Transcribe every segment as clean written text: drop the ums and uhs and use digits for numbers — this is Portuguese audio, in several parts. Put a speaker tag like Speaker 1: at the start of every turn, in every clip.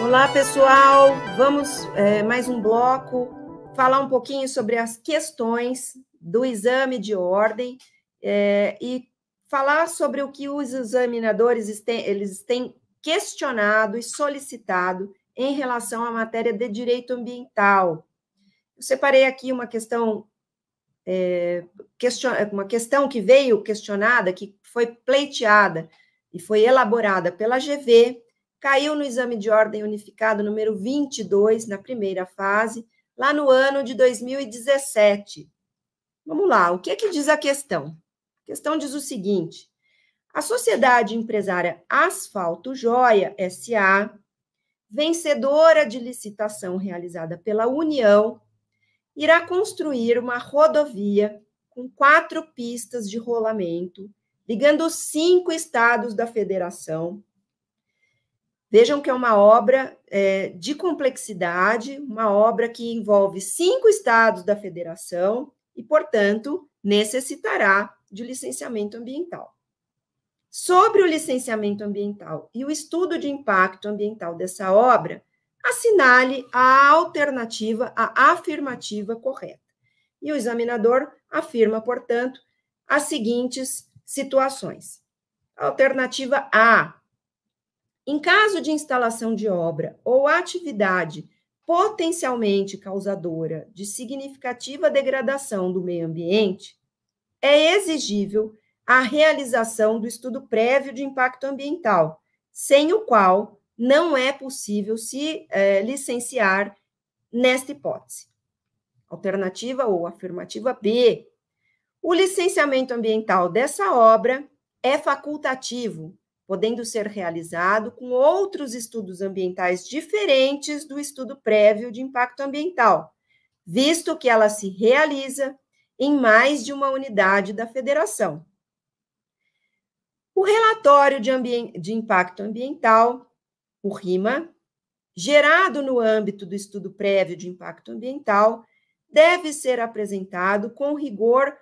Speaker 1: Olá, pessoal! Vamos mais um bloco, falar um pouquinho sobre as questões do exame de ordem e falar sobre o que os examinadores eles têm questionado e solicitado em relação à matéria de direito ambiental. Eu separei aqui uma questão que veio questionada, que foi pleiteada e foi elaborada pela GV, caiu no exame de ordem unificado número 22, na primeira fase, lá no ano de 2017. Vamos lá, o que diz a questão? A questão diz o seguinte: a sociedade empresária Asfalto Joia S.A., vencedora de licitação realizada pela União, irá construir uma rodovia com 4 pistas de rolamento, ligando os 5 estados da federação. Vejam que é uma obra de complexidade, uma obra que envolve 5 estados da federação e, portanto, necessitará de licenciamento ambiental. Sobre o licenciamento ambiental e o estudo de impacto ambiental dessa obra, assinale a alternativa, a afirmativa correta. E o examinador afirma, portanto, as seguintes situações. Alternativa A: em caso de instalação de obra ou atividade potencialmente causadora de significativa degradação do meio ambiente, é exigível a realização do estudo prévio de impacto ambiental, sem o qual não é possível se licenciar nesta hipótese. Alternativa ou afirmativa B: o licenciamento ambiental dessa obra é facultativo, podendo ser realizado com outros estudos ambientais diferentes do estudo prévio de impacto ambiental, visto que ela se realiza em mais de uma unidade da federação. O relatório de impacto ambiental, o RIMA, gerado no âmbito do estudo prévio de impacto ambiental, deve ser apresentado com rigor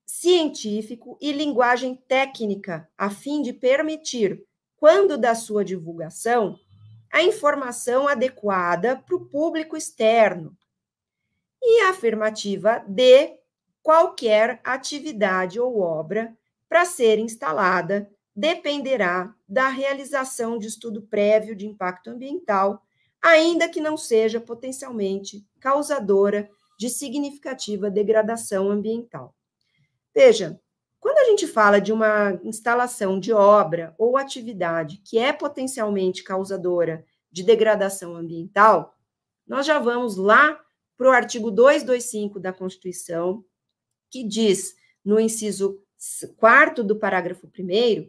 Speaker 1: científico e linguagem técnica, a fim de permitir, quando da sua divulgação, a informação adequada para o público externo. E a afirmativa D: qualquer atividade ou obra para ser instalada dependerá da realização de estudo prévio de impacto ambiental, ainda que não seja potencialmente causadora de significativa degradação ambiental. Veja, quando a gente fala de uma instalação de obra ou atividade que é potencialmente causadora de degradação ambiental, nós já vamos lá para o artigo 225 da Constituição, que diz, no inciso 4º do parágrafo 1º,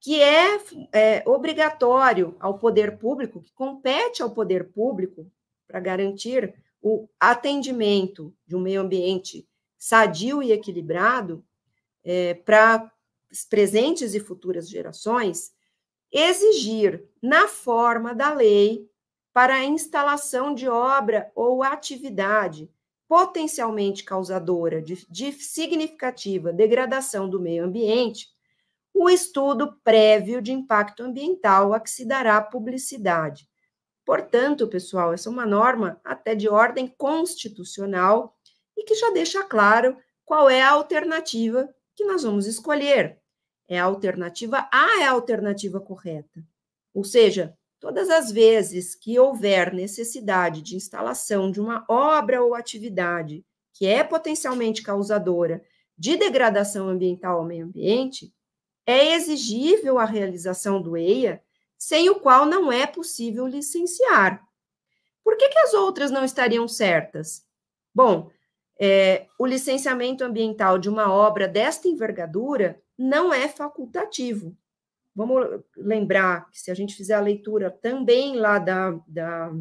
Speaker 1: que é obrigatório ao poder público, que compete ao poder público, para garantir o atendimento de um meio ambiente sadio e equilibrado para presentes e futuras gerações, exigir, na forma da lei, para a instalação de obra ou atividade potencialmente causadora de significativa degradação do meio ambiente, o estudo prévio de impacto ambiental a que se dará publicidade. Portanto, pessoal, essa é uma norma até de ordem constitucional e que já deixa claro qual é a alternativa que nós vamos escolher. A alternativa A é a alternativa correta. Ou seja, todas as vezes que houver necessidade de instalação de uma obra ou atividade que é potencialmente causadora de degradação ambiental ao meio ambiente, é exigível a realização do EIA, sem o qual não é possível licenciar. Por que as outras não estariam certas? Bom, o licenciamento ambiental de uma obra desta envergadura não é facultativo. Vamos lembrar que se a gente fizer a leitura também lá da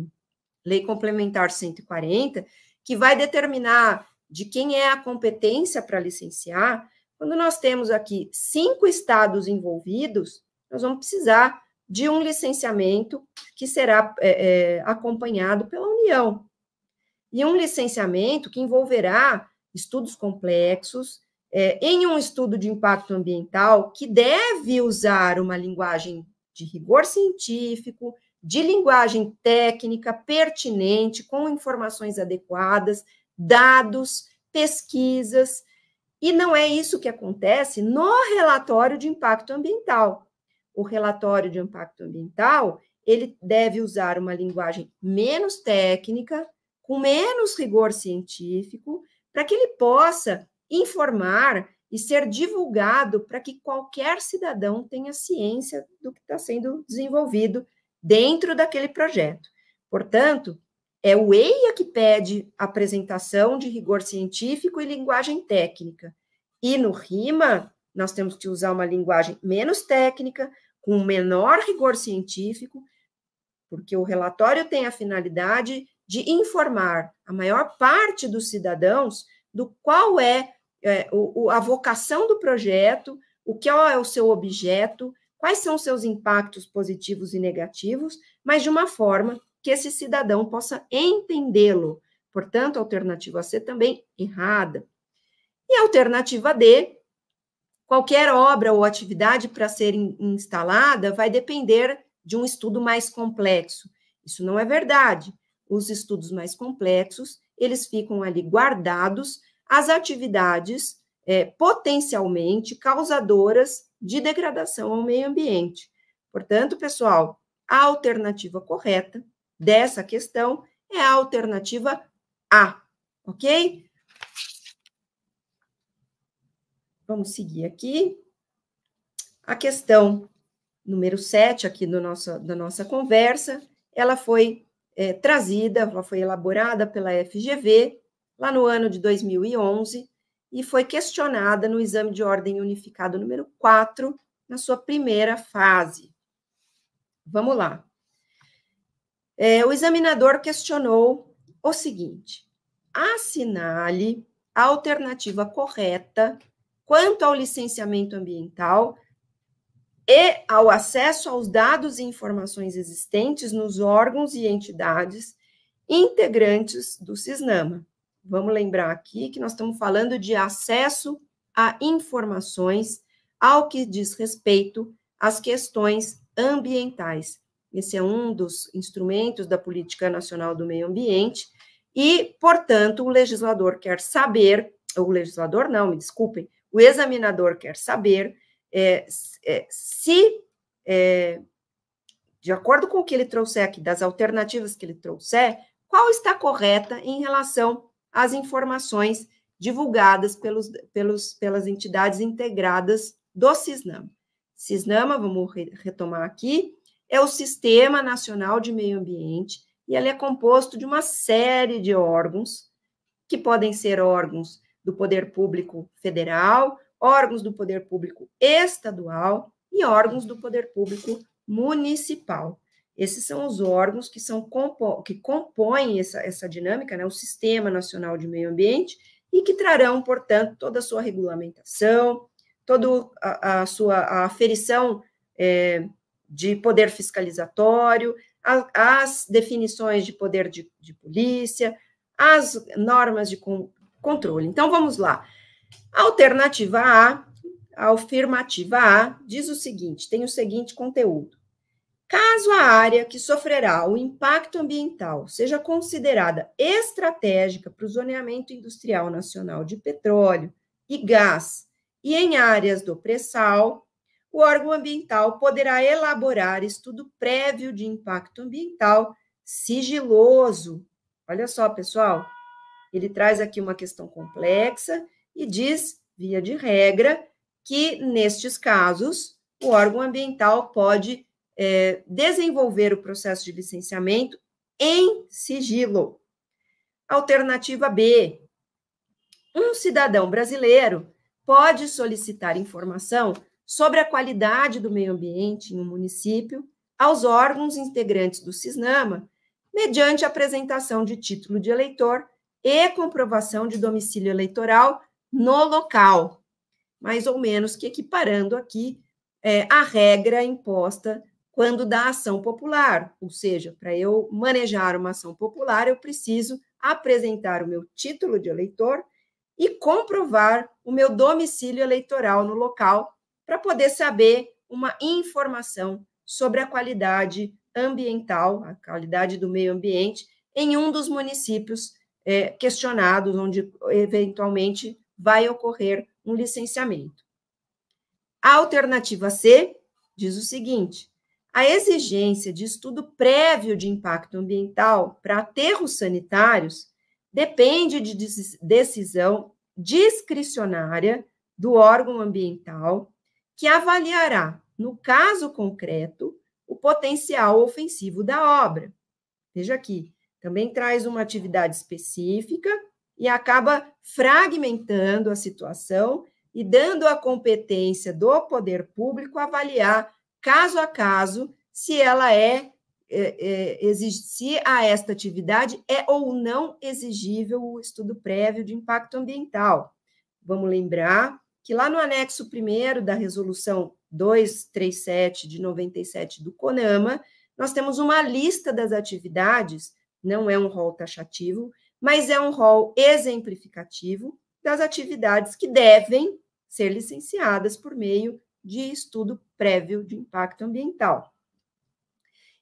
Speaker 1: Lei Complementar 140, que vai determinar de quem é a competência para licenciar, quando nós temos aqui 5 estados envolvidos, nós vamos precisar de um licenciamento que será acompanhado pela União. E um licenciamento que envolverá estudos complexos, em um estudo de impacto ambiental que deve usar uma linguagem de rigor científico, de linguagem técnica pertinente, com informações adequadas, dados, pesquisas, e não é isso que acontece no relatório de impacto ambiental. O relatório de impacto ambiental, ele deve usar uma linguagem menos técnica, com menos rigor científico, para que ele possa informar e ser divulgado para que qualquer cidadão tenha ciência do que está sendo desenvolvido dentro daquele projeto. Portanto, é o EIA que pede apresentação de rigor científico e linguagem técnica. E no RIMA, nós temos que usar uma linguagem menos técnica, com menor rigor científico, porque o relatório tem a finalidade de informar a maior parte dos cidadãos do qual é a vocação do projeto, o que é o seu objeto, quais são os seus impactos positivos e negativos, mas de uma forma que esse cidadão possa entendê-lo. Portanto, a alternativa C também errada. E a alternativa D, qualquer obra ou atividade para ser instalada vai depender de um estudo mais complexo. Isso não é verdade. Os estudos mais complexos, eles ficam ali guardados às atividades potencialmente causadoras de degradação ao meio ambiente. Portanto, pessoal, a alternativa correta dessa questão é a alternativa A, ok? Vamos seguir aqui. A questão número 7 aqui da nossa conversa, ela foi trazida, ela foi elaborada pela FGV, lá no ano de 2011, e foi questionada no exame de ordem unificado número 4, na sua primeira fase. Vamos lá. O examinador questionou o seguinte: assinale a alternativa correta quanto ao licenciamento ambiental e ao acesso aos dados e informações existentes nos órgãos e entidades integrantes do CISNAMA. Vamos lembrar aqui que nós estamos falando de acesso a informações ao que diz respeito às questões ambientais. Esse é um dos instrumentos da Política Nacional do Meio Ambiente e, portanto, o legislador quer saber, o legislador não, me desculpem, o examinador quer saber se, de acordo com o que ele trouxer aqui, das alternativas que ele trouxer, qual está correta em relação às informações divulgadas pelas entidades integradas do CISNAMA. CISNAMA, vamos retomar aqui, é o Sistema Nacional de Meio Ambiente, e ele é composto de uma série de órgãos, que podem ser órgãos do Poder Público Federal, órgãos do Poder Público Estadual e órgãos do Poder Público Municipal. Esses são os órgãos que compõem essa dinâmica, né, o Sistema Nacional de Meio Ambiente, e que trarão, portanto, toda a sua regulamentação, toda a sua aferição de poder fiscalizatório, as definições de poder de polícia, as normas de controle. Então, vamos lá. A alternativa A, a afirmativa A, diz o seguinte, tem o seguinte conteúdo. Caso a área que sofrerá o impacto ambiental seja considerada estratégica para o zoneamento industrial nacional de petróleo e gás e em áreas do pré-sal, o órgão ambiental poderá elaborar estudo prévio de impacto ambiental sigiloso. Olha só, pessoal, ele traz aqui uma questão complexa e diz, via de regra, que, nestes casos, o órgão ambiental pode desenvolver o processo de licenciamento em sigilo. Alternativa B. Um cidadão brasileiro pode solicitar informação sobre a qualidade do meio ambiente em um município aos órgãos integrantes do CISNAMA, mediante a apresentação de título de eleitor e comprovação de domicílio eleitoral no local, mais ou menos que equiparando aqui a regra imposta quando da ação popular, ou seja, para eu manejar uma ação popular, eu preciso apresentar o meu título de eleitor e comprovar o meu domicílio eleitoral no local para poder saber uma informação sobre a qualidade ambiental, a qualidade do meio ambiente, em um dos municípios questionados, onde eventualmente vai ocorrer um licenciamento. A alternativa C diz o seguinte: a exigência de estudo prévio de impacto ambiental para aterros sanitários depende de decisão discricionária do órgão ambiental, que avaliará, no caso concreto, o potencial ofensivo da obra. Veja aqui, também traz uma atividade específica e acaba fragmentando a situação e dando a competência do poder público avaliar, caso a caso, se ela se a esta atividade é ou não exigível o estudo prévio de impacto ambiental. Vamos lembrar que lá no anexo 1º da resolução 237 de 97 do CONAMA, nós temos uma lista das atividades, não é um rol taxativo, mas é um rol exemplificativo das atividades que devem ser licenciadas por meio de estudo prévio de impacto ambiental.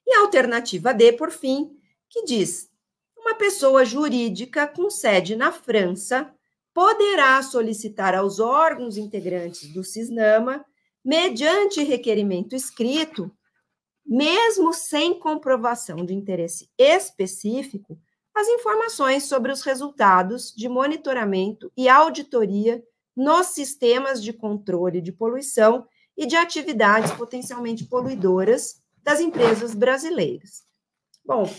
Speaker 1: E a alternativa D, por fim, que diz: uma pessoa jurídica com sede na França poderá solicitar aos órgãos integrantes do CISNAMA, mediante requerimento escrito, mesmo sem comprovação de interesse específico, as informações sobre os resultados de monitoramento e auditoria nos sistemas de controle de poluição e de atividades potencialmente poluidoras das empresas brasileiras. Bom,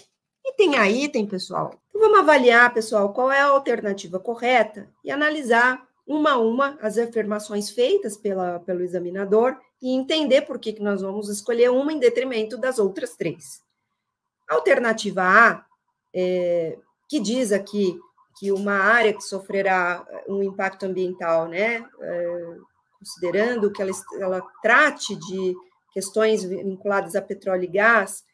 Speaker 1: item a item, pessoal. Então, vamos avaliar, pessoal, qual é a alternativa correta e analisar uma a uma as afirmações feitas pelo examinador e entender por que nós vamos escolher uma em detrimento das outras três. A alternativa A, que diz aqui que uma área que sofrerá um impacto ambiental, né, considerando que ela trate de questões vinculadas a petróleo e gás,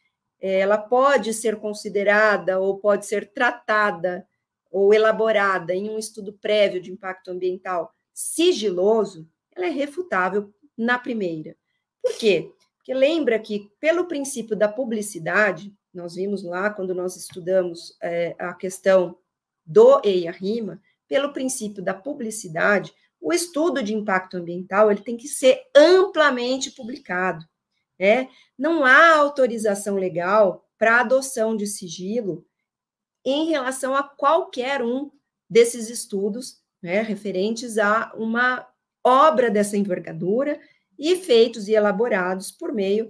Speaker 1: ela pode ser considerada ou pode ser tratada ou elaborada em um estudo prévio de impacto ambiental sigiloso, ela é refutável na primeira. Por quê? Porque lembra que, pelo princípio da publicidade, nós vimos lá, quando nós estudamos a questão do EIA-RIMA, pelo princípio da publicidade, o estudo de impacto ambiental ele tem que ser amplamente publicado. Não há autorização legal para adoção de sigilo em relação a qualquer um desses estudos, referentes a uma obra dessa envergadura e feitos e elaborados por meio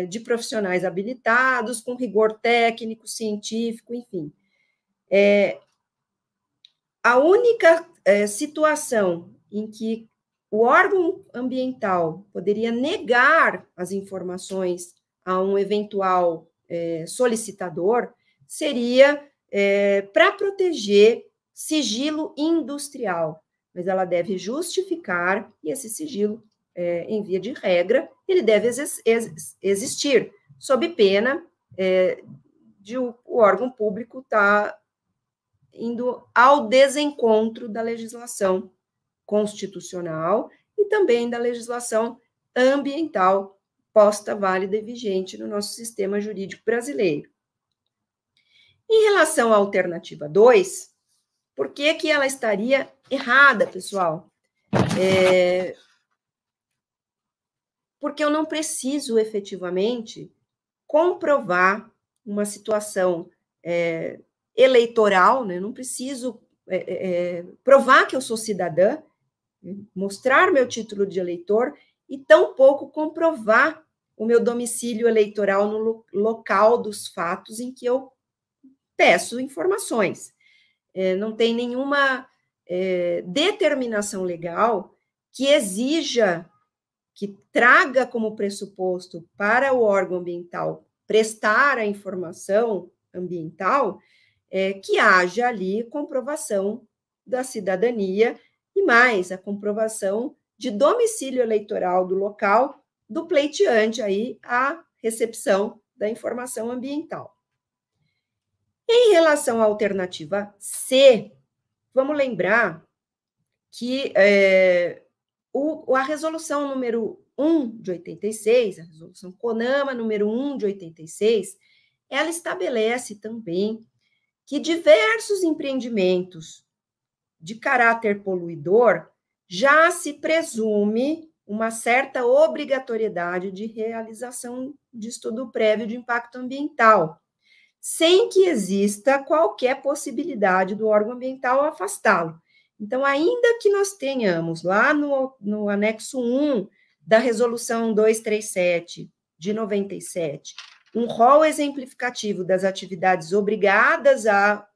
Speaker 1: de profissionais habilitados, com rigor técnico, científico, enfim. A única situação em que o órgão ambiental poderia negar as informações a um eventual solicitador seria para proteger sigilo industrial, mas ela deve justificar, e esse sigilo, em via de regra, ele deve existir, sob pena de o órgão público estar indo ao desencontro da legislação constitucional e também da legislação ambiental posta, válida e vigente no nosso sistema jurídico brasileiro. Em relação à alternativa 2, por que ela estaria errada, pessoal? Porque eu não preciso efetivamente comprovar uma situação eleitoral, né? Não preciso provar que eu sou cidadã, mostrar meu título de eleitor e tampouco comprovar o meu domicílio eleitoral no local dos fatos em que eu peço informações. Não tem nenhuma determinação legal que exija, que traga como pressuposto para o órgão ambiental prestar a informação ambiental, que haja ali comprovação da cidadania e mais, a comprovação de domicílio eleitoral do local do pleiteante aí a recepção da informação ambiental. Em relação à alternativa C, vamos lembrar que a resolução número 1 de 86, a resolução CONAMA número 1 de 86, ela estabelece também que diversos empreendimentos de caráter poluidor já se presume uma certa obrigatoriedade de realização de estudo prévio de impacto ambiental, sem que exista qualquer possibilidade do órgão ambiental afastá-lo. Então, ainda que nós tenhamos lá no anexo 1 da resolução 237 de 97, um rol exemplificativo das atividades obrigadas a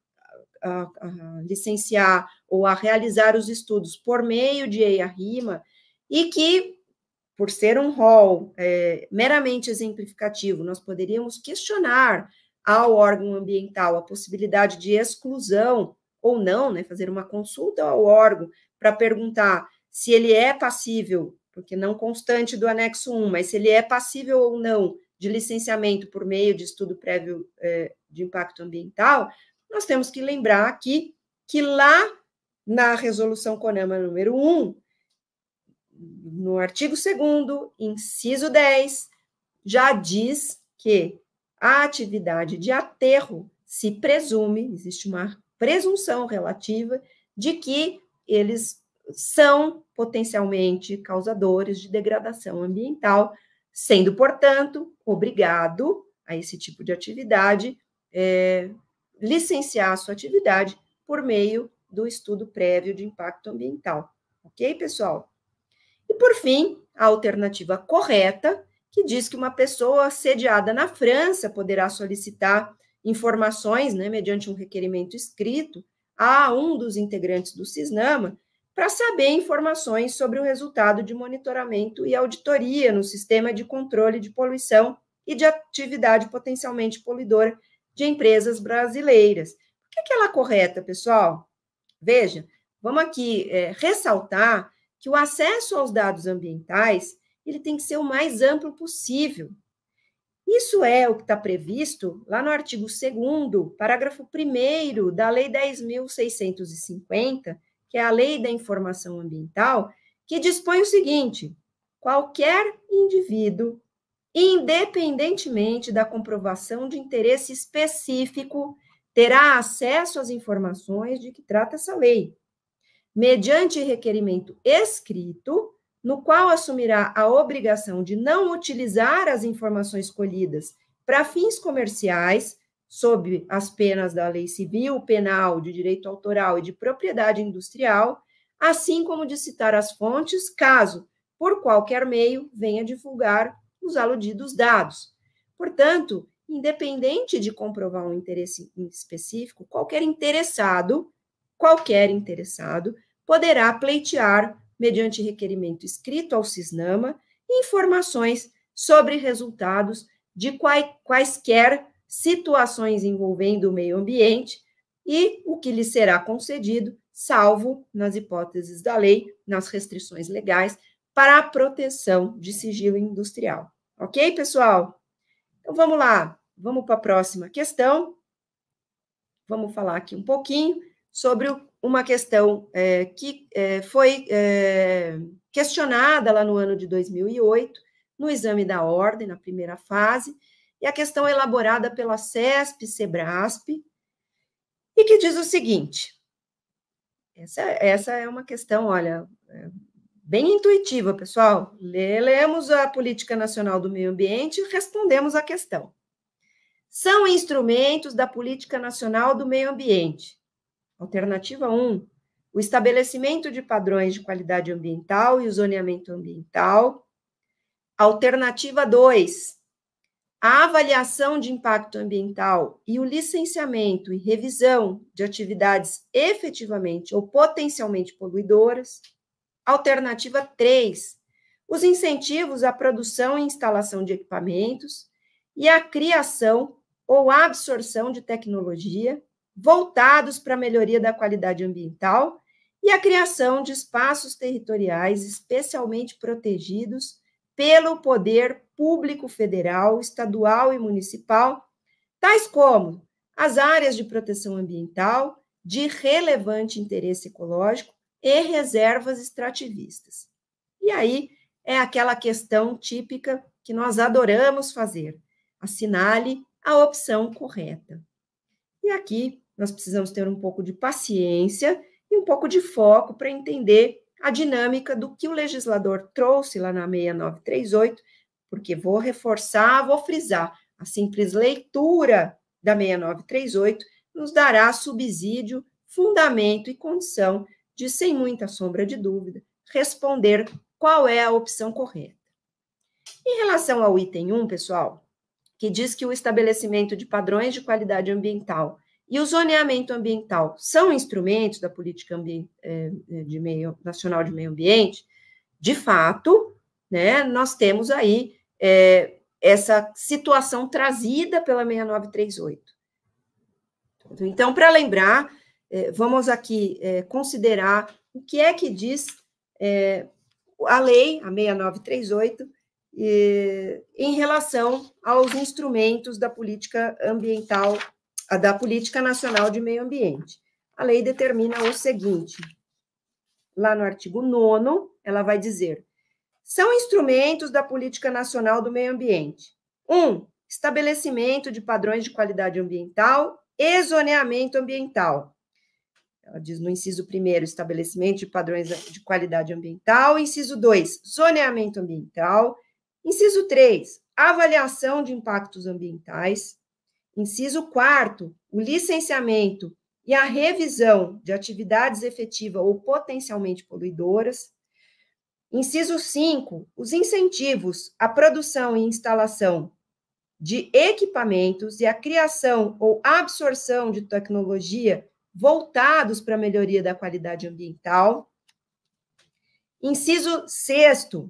Speaker 1: licenciar ou a realizar os estudos por meio de EIA-RIMA, e que, por ser um rol meramente exemplificativo, nós poderíamos questionar ao órgão ambiental a possibilidade de exclusão ou não, né, fazer uma consulta ao órgão para perguntar se ele é passível, porque não constante do anexo 1, mas se ele é passível ou não de licenciamento por meio de estudo prévio de impacto ambiental. Nós temos que lembrar aqui que lá na resolução CONAMA número 1, no artigo 2º, inciso 10, já diz que a atividade de aterro se presume, existe uma presunção relativa de que eles são potencialmente causadores de degradação ambiental, sendo, portanto, obrigado a esse tipo de atividade licenciar a sua atividade por meio do estudo prévio de impacto ambiental. Ok, pessoal? E, por fim, a alternativa correta, que diz que uma pessoa sediada na França poderá solicitar informações, né, mediante um requerimento escrito, a um dos integrantes do CISNAMA, para saber informações sobre o resultado de monitoramento e auditoria no sistema de controle de poluição e de atividade potencialmente poluidora de empresas brasileiras. Por que ela é correta, pessoal? Veja, vamos aqui ressaltar que o acesso aos dados ambientais ele tem que ser o mais amplo possível. Isso é o que está previsto lá no artigo 2º, parágrafo 1º da Lei 10.650, que é a Lei da Informação Ambiental, que dispõe o seguinte: qualquer indivíduo, independentemente da comprovação de interesse específico, terá acesso às informações de que trata essa lei, mediante requerimento escrito, no qual assumirá a obrigação de não utilizar as informações colhidas para fins comerciais, sob as penas da lei civil, penal, de direito autoral e de propriedade industrial, assim como de citar as fontes, caso, por qualquer meio, venha divulgar os aludidos dados. Portanto, independente de comprovar um interesse específico, qualquer interessado poderá pleitear, mediante requerimento escrito ao CISNAMA, informações sobre resultados de quaisquer situações envolvendo o meio ambiente e o que lhe será concedido, salvo nas hipóteses da lei, nas restrições legais, para a proteção de sigilo industrial. Ok, pessoal? Então, vamos lá. Vamos para a próxima questão. Vamos falar aqui um pouquinho sobre uma questão que foi questionada lá no ano de 2008, no exame da ordem, na primeira fase, e a questão é elaborada pela CESP-CEBRASP, e que diz o seguinte, essa é uma questão, olha, bem intuitiva, pessoal. Lemos a Política Nacional do Meio Ambiente e respondemos a questão. São instrumentos da Política Nacional do Meio Ambiente. Alternativa 1, o estabelecimento de padrões de qualidade ambiental e o zoneamento ambiental. Alternativa 2, a avaliação de impacto ambiental e o licenciamento e revisão de atividades efetivamente ou potencialmente poluidoras. Alternativa 3, os incentivos à produção e instalação de equipamentos e a criação ou absorção de tecnologia voltados para a melhoria da qualidade ambiental e a criação de espaços territoriais especialmente protegidos pelo poder público federal, estadual e municipal, tais como as áreas de proteção ambiental de relevante interesse ecológico e reservas extrativistas. E aí, é aquela questão típica que nós adoramos fazer. Assinale a opção correta. E aqui nós precisamos ter um pouco de paciência e um pouco de foco para entender a dinâmica do que o legislador trouxe lá na 6938, porque vou reforçar, vou frisar, a simples leitura da 6938 nos dará subsídio, fundamento e condição de, sem muita sombra de dúvida, responder qual é a opção correta. Em relação ao item 1, pessoal, que diz que o estabelecimento de padrões de qualidade ambiental e o zoneamento ambiental são instrumentos da política nacional de meio ambiente, de fato, né, nós temos aí essa situação trazida pela 6938. Então, para lembrar, vamos aqui considerar o que é que diz a lei, a 6938, em relação aos instrumentos da política ambiental, da Política Nacional de Meio Ambiente. A lei determina o seguinte, lá no artigo 9º, ela vai dizer, são instrumentos da Política Nacional do Meio Ambiente. 1. Estabelecimento de padrões de qualidade ambiental e zoneamento ambiental. Ela diz no inciso 1º, estabelecimento de padrões de qualidade ambiental. Inciso 2, zoneamento ambiental. Inciso 3, avaliação de impactos ambientais. Inciso 4º, o licenciamento e a revisão de atividades efetivas ou potencialmente poluidoras. Inciso 5, os incentivos à produção e instalação de equipamentos e a criação ou absorção de tecnologia voltados para a melhoria da qualidade ambiental. Inciso 6º,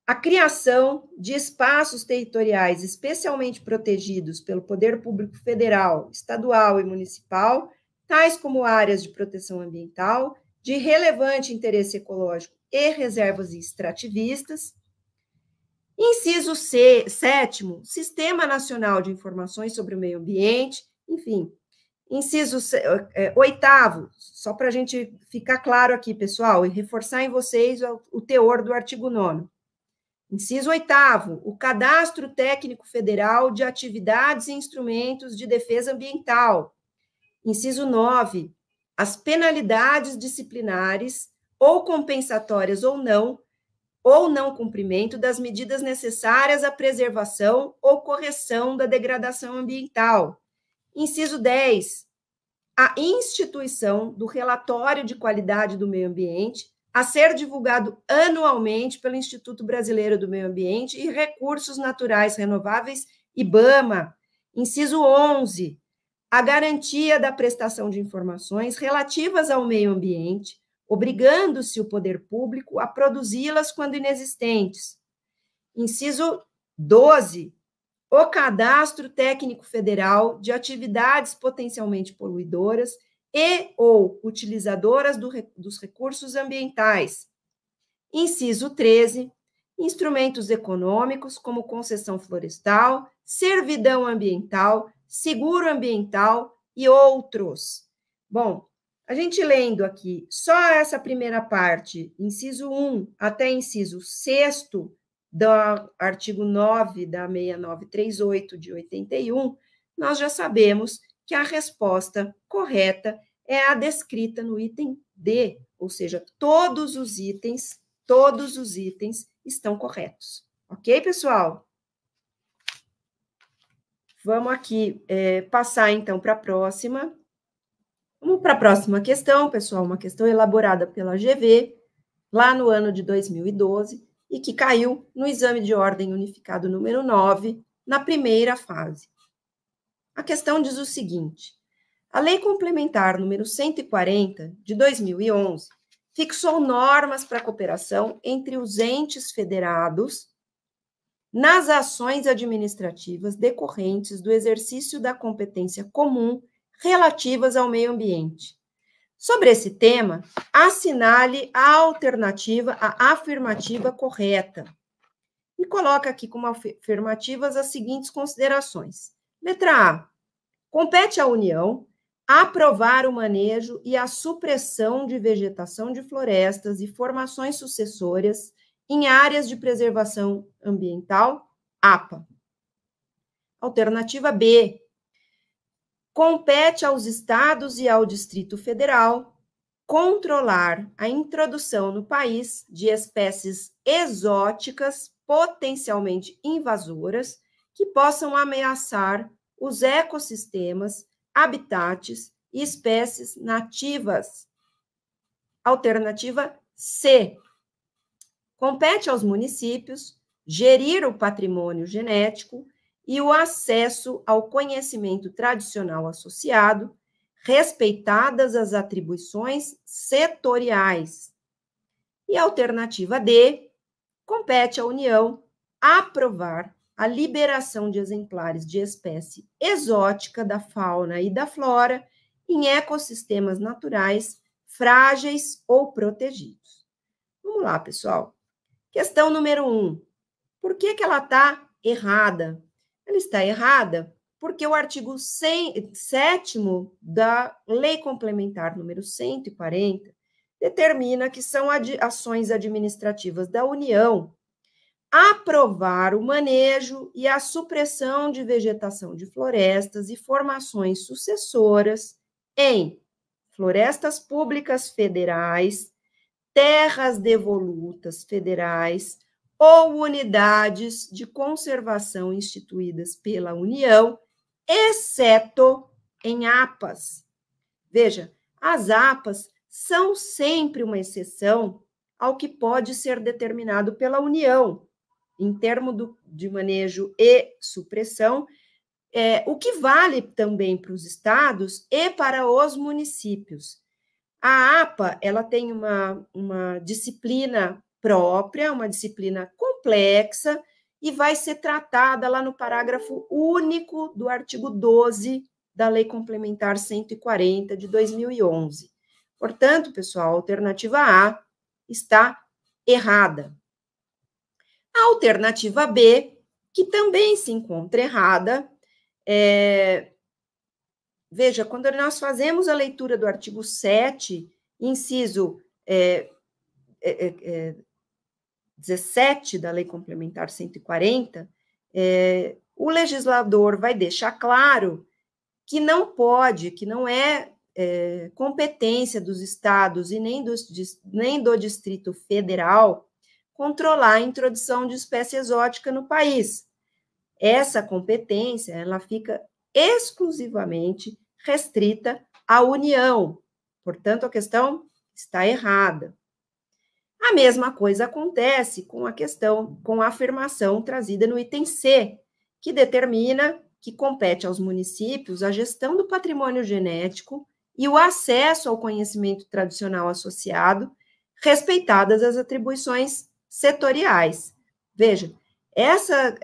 Speaker 1: a criação de espaços territoriais especialmente protegidos pelo poder público federal, estadual e municipal, tais como áreas de proteção ambiental, de relevante interesse ecológico e reservas extrativistas. Inciso 7º, Sistema Nacional de Informações sobre o Meio Ambiente, enfim. Inciso 8º, só para a gente ficar claro aqui, pessoal, e reforçar em vocês o teor do artigo 9º. Inciso 8º, o Cadastro Técnico Federal de Atividades e Instrumentos de Defesa Ambiental. Inciso 9, as penalidades disciplinares ou compensatórias ou não cumprimento das medidas necessárias à preservação ou correção da degradação ambiental. Inciso 10, a instituição do relatório de qualidade do meio ambiente a ser divulgado anualmente pelo Instituto Brasileiro do Meio Ambiente e Recursos Naturais Renováveis, IBAMA. Inciso 11, a garantia da prestação de informações relativas ao meio ambiente, obrigando-se o poder público a produzi-las quando inexistentes. Inciso 12, o Cadastro Técnico Federal de Atividades Potencialmente Poluidoras e ou utilizadoras dos recursos ambientais. Inciso 13, instrumentos econômicos como concessão florestal, servidão ambiental, seguro ambiental e outros. Bom, a gente lendo aqui só essa primeira parte, inciso 1 até inciso 6º do artigo 9 da 6938 de 81, nós já sabemos que a resposta correta é a descrita no item D, ou seja, todos os itens estão corretos. Ok, pessoal? Vamos aqui passar, então, para a próxima. Vamos para a próxima questão, pessoal, uma questão elaborada pela GV, lá no ano de 2012, e que caiu no exame de ordem unificado número 9, na primeira fase. A questão diz o seguinte, a Lei Complementar número 140, de 2011, fixou normas para a cooperação entre os entes federados nas ações administrativas decorrentes do exercício da competência comum relativas ao meio ambiente. Sobre esse tema, assinale a alternativa à afirmativa correta. E coloca aqui como afirmativas as seguintes considerações. Letra A. Compete à União aprovar o manejo e a supressão de vegetação de florestas e formações sucessórias em áreas de preservação ambiental, APA. Alternativa B, compete aos estados e ao Distrito Federal controlar a introdução no país de espécies exóticas potencialmente invasoras que possam ameaçar os ecossistemas, habitats e espécies nativas. Alternativa C, compete aos municípios gerir o patrimônio genético e o acesso ao conhecimento tradicional associado, respeitadas as atribuições setoriais. E a alternativa D, compete à União aprovar a liberação de exemplares de espécie exótica da fauna e da flora em ecossistemas naturais frágeis ou protegidos. Vamos lá, pessoal. Questão número 1. Por que ela está errada? Ela está errada porque o artigo 7º da Lei Complementar número 140 determina que são ações administrativas da União aprovar o manejo e a supressão de vegetação de florestas e formações sucessoras em florestas públicas federais, terras devolutas federais ou unidades de conservação instituídas pela União, exceto em APAs. Veja, as APAs são sempre uma exceção ao que pode ser determinado pela União, em termos de manejo e supressão, o que vale também para os estados e para os municípios. A APA, ela tem uma disciplina própria, uma disciplina complexa, e vai ser tratada lá no parágrafo único do artigo 12 da Lei Complementar 140 de 2011. Portanto, pessoal, a alternativa A está errada. A alternativa B, que também se encontra errada, veja, quando nós fazemos a leitura do artigo 7, inciso 17 da Lei Complementar 140, o legislador vai deixar claro que não pode, que não é competência dos estados e nem do Distrito Federal controlar a introdução de espécie exótica no país. Essa competência, ela fica exclusivamente restrita à União. Portanto, a questão está errada. A mesma coisa acontece com a questão, com a afirmação trazida no item C, que determina que compete aos municípios a gestão do patrimônio genético e o acesso ao conhecimento tradicional associado, respeitadas as atribuições setoriais. Veja, essa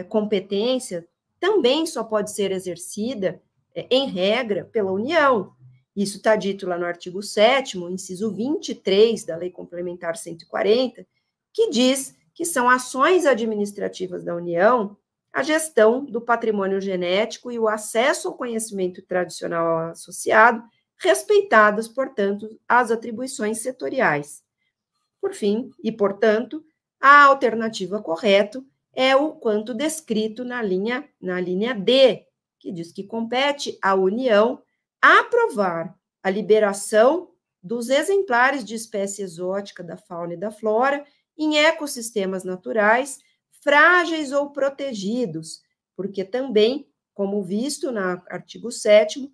Speaker 1: competência também só pode ser exercida, em regra, pela União. Isso está dito lá no artigo 7º, inciso 23 da Lei Complementar 140, que diz que são ações administrativas da União a gestão do patrimônio genético e o acesso ao conhecimento tradicional associado, respeitadas, portanto, as atribuições setoriais. Por fim, e portanto, a alternativa correta é o quanto descrito na linha D, que diz que compete à União aprovar a liberação dos exemplares de espécie exótica da fauna e da flora em ecossistemas naturais frágeis ou protegidos, porque também, como visto no artigo 7º,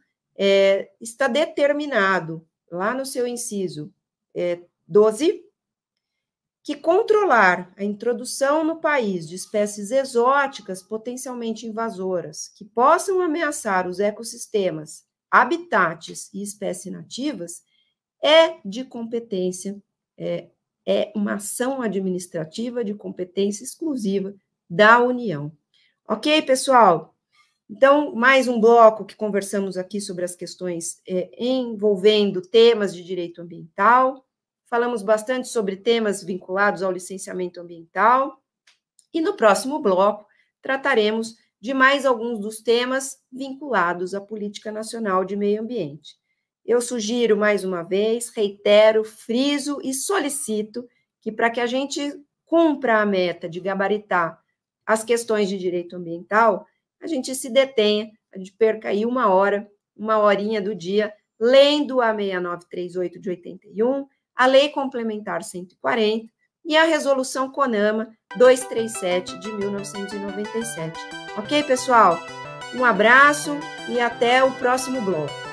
Speaker 1: está determinado lá no seu inciso 12, que controlar a introdução no país de espécies exóticas potencialmente invasoras que possam ameaçar os ecossistemas, habitats e espécies nativas é de competência, é uma ação administrativa de competência exclusiva da União. Ok, pessoal? Então, mais um bloco que conversamos aqui sobre as questões envolvendo temas de direito ambiental. Falamos bastante sobre temas vinculados ao licenciamento ambiental. E no próximo bloco, trataremos de mais alguns dos temas vinculados à Política Nacional de Meio Ambiente. Eu sugiro, mais uma vez, reitero, friso e solicito que, para que a gente cumpra a meta de gabaritar as questões de direito ambiental, a gente se detenha, a gente perca aí uma horinha do dia, lendo a 6938 de 81, a Lei Complementar 140 e a Resolução CONAMA 237 de 1997. Ok, pessoal? Um abraço e até o próximo bloco.